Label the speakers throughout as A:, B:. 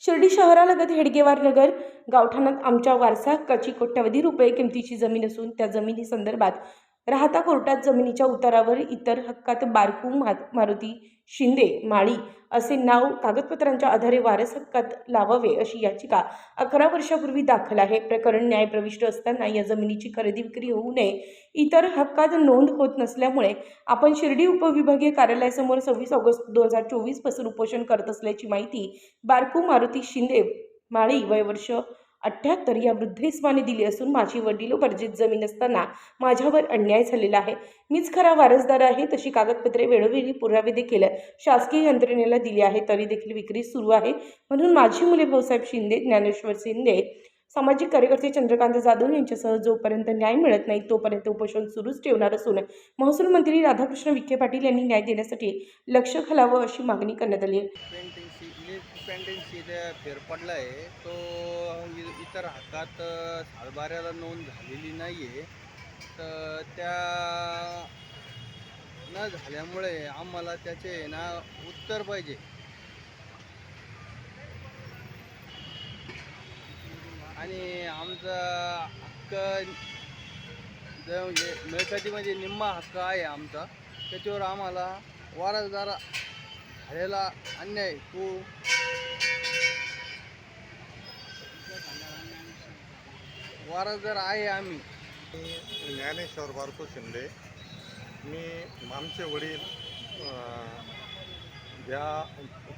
A: शिर्डी शहरालगत हेडगेवार नगर गावठाणात आमच्या वारसा हक्काची कोट्यवधी रुपये किमतीची जमीन असून त्या जमिनी संदर्भात राहता कोर्टात जमिनीच्या उतारावर इतर हक्कात बारकू मारुती शिंदे माळी असे नाव कागदपत्रांच्या आधारे वारस हक्कात लावावे अशी याचिका 11 वर्षापूर्वी दाखल आहे। प्रकरण न्यायप्रविष्ट असताना या जमिनीची खरेदी विक्री होऊ नये, इतर हक्कात नोंद होत नसल्यामुळे आपण शिर्डी उपविभागीय कार्यालयासमोर 26 ऑगस्ट 2024 पासून उपोषण करत असल्याची माहिती बारकू मारुती शिंदे माळी वय वर्ष 78 या वृद्ध इस्माने दिली असून माझी वडिलोपार्जित जमीन असताना माझ्यावर अन्याय झालेला आहे। मीच खरा वारसदार आहे। तशी कागदपत्रे वेळोवेळी पुरावे देखील शासकीय यंत्रणेला दिली आहे, तरी देखील विक्री सुरू आहे। म्हणून माझी मुले भाऊसाहेब शिंदे, ज्ञानेश्वर शिंदे, सामाजिक कार्यकर्ते चंद्रकांत जाधव यांच्यासह जोपर्यंत न्याय मिळत नाही तोपर्यंत उपोषण सुरूच ठेवणार असून महसूल मंत्री राधाकृष्ण विखे पाटील यांनी न्याय देण्यासाठी लक्ष घालावं अशी मागणी करण्यात आली आहे।
B: पेंडिंगशी फेर पडला आहे तो इतर हक्कात सातबाऱ्याला नोंद झालेली नाही आहे, तर त्या न झाल्यामुळे आम्हाला त्याचे ना उत्तर पाहिजे आणि आमचा हक्क म्हणजे मिळकतीमध्ये निम्मा हक्क आहे आमचा, त्याच्यावर आम्हाला वारसदार झालेला अन्याय तो वारसदार आहे आम्ही।
C: ज्ञानेश्वर बारकू शिंदे, मी आमचे वडील ज्या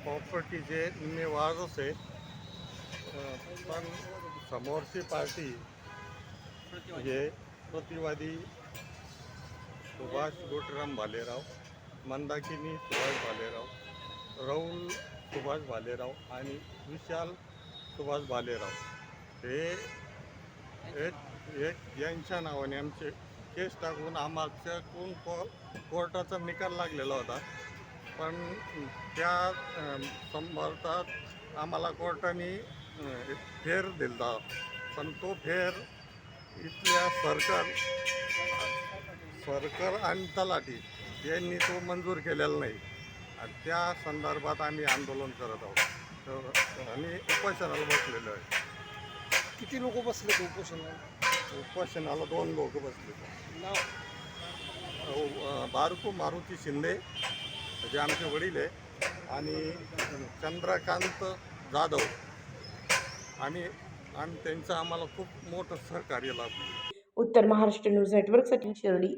C: प्रॉपर्टीचे निम्मे वारस आहे, पण समोरची पार्टी हे प्रतिवादी सुभाष गोटराम भालेराव, मंदाकिनी सुभाष भालेराव, राहुल सुभाष भालेराव आणि विशाल सुभाष भालेराव हे एक यांच्या नावाने आमचे केस टाकून आमच्या कोर्टाचा निकाल लागलेला होता, पण त्या संदर्भात आम्हाला कोर्टाने फेर दिला, पण तो फेर इथल्या सरकार आणि तलाठी यांनी तो मंजूर केलेला नाही आणि त्या संदर्भात आम्ही आंदोलन करत आहोत आणि उपोषणाला बसलेलो आहे।
B: किती लोक बसले
C: उपोषणाला 2 लोक बसले। बारकू मारुती शिंदे जे आमचे वडील आहे आणि चंद्रकांत जाधव आणि त्यांचं आम्हाला खूप मोठं सहकार्य लाभलं।
A: उत्तर महाराष्ट्र न्यूज नेटवर्कसाठी शिर्डी।